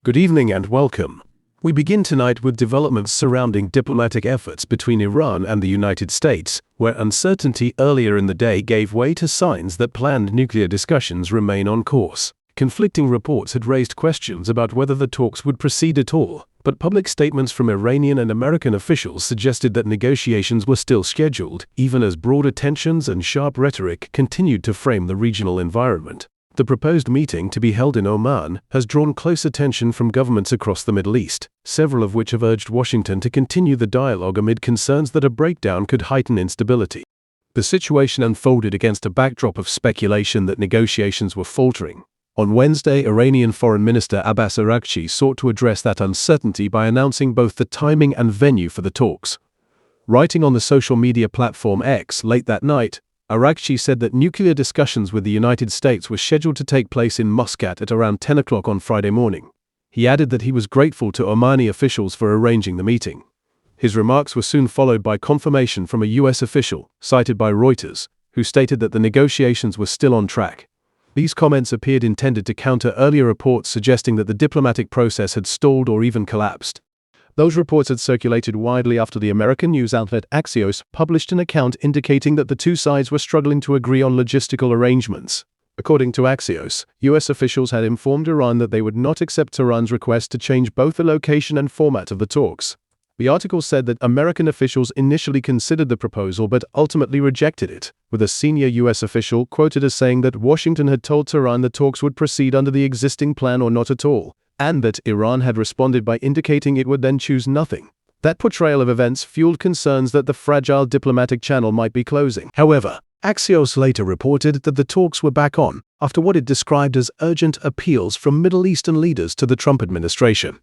Good evening and welcome. We begin tonight with developments surrounding diplomatic efforts between Iran and the United States, where uncertainty earlier in the day gave way to signs that planned nuclear discussions remain on course. Conflicting reports had raised questions about whether the talks would proceed at all, but public statements from Iranian and American officials suggested that negotiations were still scheduled, even as broader tensions and sharp rhetoric continued to frame the regional environment. The proposed meeting, to be held in Oman, has drawn close attention from governments across the Middle East, several of which have urged Washington to continue the dialogue amid concerns that a breakdown could heighten instability. The situation unfolded against a backdrop of speculation that negotiations were faltering. On Wednesday, Iranian Foreign Minister Abbas Araghchi sought to address that uncertainty by announcing both the timing and venue for the talks. Writing on the social media platform X late that night, Araghchi said that nuclear discussions with the United States were scheduled to take place in Muscat at around 10 o'clock on Friday morning. He added that he was grateful to Omani officials for arranging the meeting. His remarks were soon followed by confirmation from a U.S. official, cited by Reuters, who stated that the negotiations were still on track. These comments appeared intended to counter earlier reports suggesting that the diplomatic process had stalled or even collapsed. Those reports had circulated widely after the American news outlet Axios published an account indicating that the two sides were struggling to agree on logistical arrangements. According to Axios, U.S. officials had informed Iran that they would not accept Tehran's request to change both the location and format of the talks. The article said that American officials initially considered the proposal but ultimately rejected it, with a senior U.S. official quoted as saying that Washington had told Tehran the talks would proceed under the existing plan or not at all, and that Iran had responded by indicating it would then choose nothing. That portrayal of events fueled concerns that the fragile diplomatic channel might be closing. However, Axios later reported that the talks were back on, after what it described as urgent appeals from Middle Eastern leaders to the Trump administration.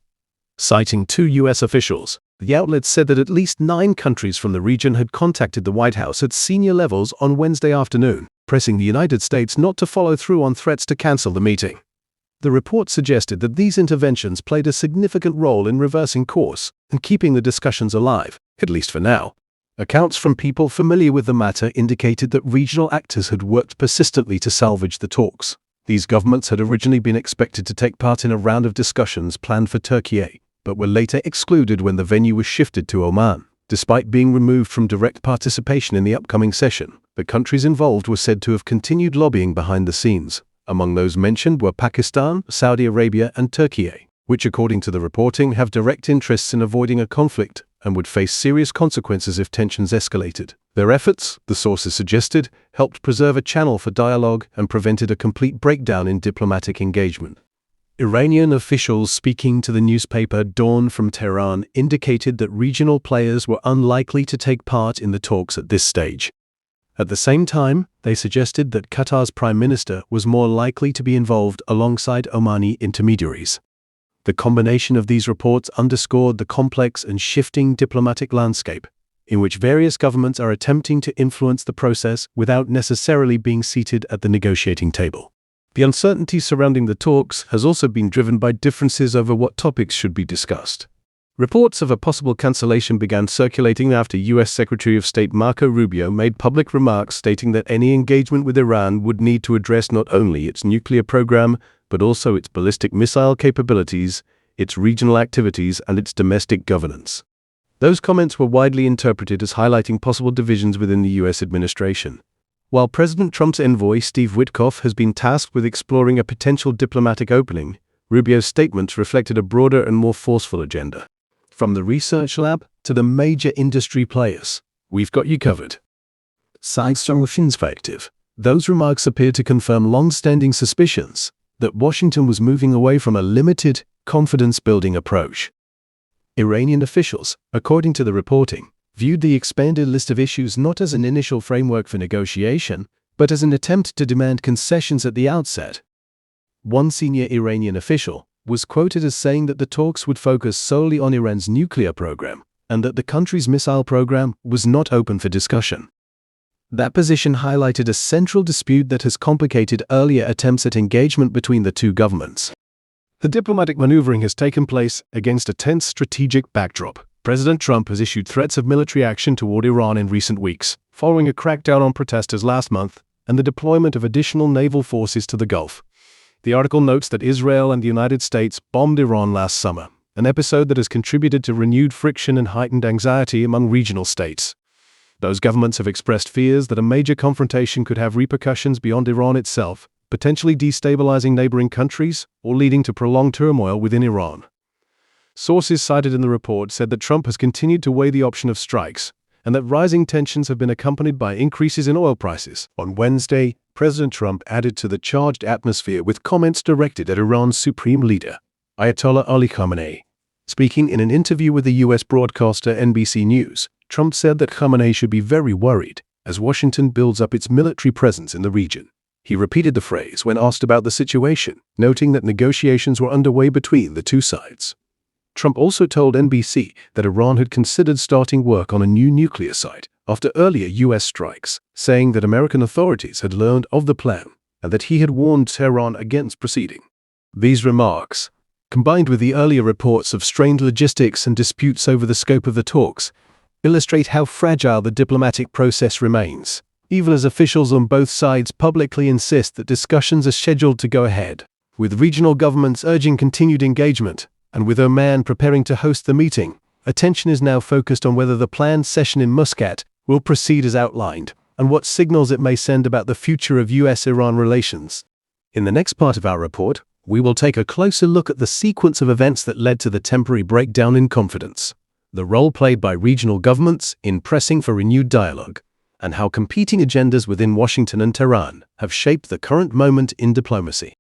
Citing two U.S. officials, the outlet said that at least 9 countries from the region had contacted the White House at senior levels on Wednesday afternoon, pressing the United States not to follow through on threats to cancel the meeting. The report suggested that these interventions played a significant role in reversing course and keeping the discussions alive, at least for now. Accounts from people familiar with the matter indicated that regional actors had worked persistently to salvage the talks. These governments had originally been expected to take part in a round of discussions planned for Turkey, but were later excluded when the venue was shifted to Oman. Despite being removed from direct participation in the upcoming session, the countries involved were said to have continued lobbying behind the scenes. Among those mentioned were Pakistan, Saudi Arabia, and Turkey, which, according to the reporting, have direct interests in avoiding a conflict and would face serious consequences if tensions escalated. Their efforts, the sources suggested, helped preserve a channel for dialogue and prevented a complete breakdown in diplomatic engagement. Iranian officials speaking to the newspaper Dawn from Tehran indicated that regional players were unlikely to take part in the talks at this stage. At the same time, they suggested that Qatar's prime minister was more likely to be involved alongside Omani intermediaries. The combination of these reports underscored the complex and shifting diplomatic landscape, in which various governments are attempting to influence the process without necessarily being seated at the negotiating table. The uncertainty surrounding the talks has also been driven by differences over what topics should be discussed. Reports of a possible cancellation began circulating after U.S. Secretary of State Marco Rubio made public remarks stating that any engagement with Iran would need to address not only its nuclear program, but also its ballistic missile capabilities, its regional activities, and its domestic governance. Those comments were widely interpreted as highlighting possible divisions within the U.S. administration. While President Trump's envoy Steve Witkoff has been tasked with exploring a potential diplomatic opening, Rubio's statements reflected a broader and more forceful agenda. From the research lab to the major industry players, we've got you covered. Cited from perspective, those remarks appear to confirm long-standing suspicions that Washington was moving away from a limited, confidence-building approach. Iranian officials, according to the reporting, viewed the expanded list of issues not as an initial framework for negotiation, but as an attempt to demand concessions at the outset. One senior Iranian official was quoted as saying that the talks would focus solely on Iran's nuclear program, and that the country's missile program was not open for discussion. That position highlighted a central dispute that has complicated earlier attempts at engagement between the two governments. The diplomatic maneuvering has taken place against a tense strategic backdrop. President Trump has issued threats of military action toward Iran in recent weeks, following a crackdown on protesters last month and the deployment of additional naval forces to the Gulf. The article notes that Israel and the United States bombed Iran last summer, an episode that has contributed to renewed friction and heightened anxiety among regional states. Those governments have expressed fears that a major confrontation could have repercussions beyond Iran itself, potentially destabilizing neighboring countries or leading to prolonged turmoil within Iran. Sources cited in the report said that Trump has continued to weigh the option of strikes, and that rising tensions have been accompanied by increases in oil prices. On Wednesday, President Trump added to the charged atmosphere with comments directed at Iran's supreme leader, Ayatollah Ali Khamenei. Speaking in an interview with the U.S. broadcaster NBC News, Trump said that Khamenei should be very worried as Washington builds up its military presence in the region. He repeated the phrase when asked about the situation, noting that negotiations were underway between the two sides. Trump also told NBC that Iran had considered starting work on a new nuclear site after earlier U.S. strikes, saying that American authorities had learned of the plan and that he had warned Tehran against proceeding. These remarks, combined with the earlier reports of strained logistics and disputes over the scope of the talks, illustrate how fragile the diplomatic process remains, even as officials on both sides publicly insist that discussions are scheduled to go ahead, with regional governments urging continued engagement. And with Oman preparing to host the meeting, attention is now focused on whether the planned session in Muscat will proceed as outlined, and what signals it may send about the future of U.S.-Iran relations. In the next part of our report, we will take a closer look at the sequence of events that led to the temporary breakdown in confidence, the role played by regional governments in pressing for renewed dialogue, and how competing agendas within Washington and Tehran have shaped the current moment in diplomacy.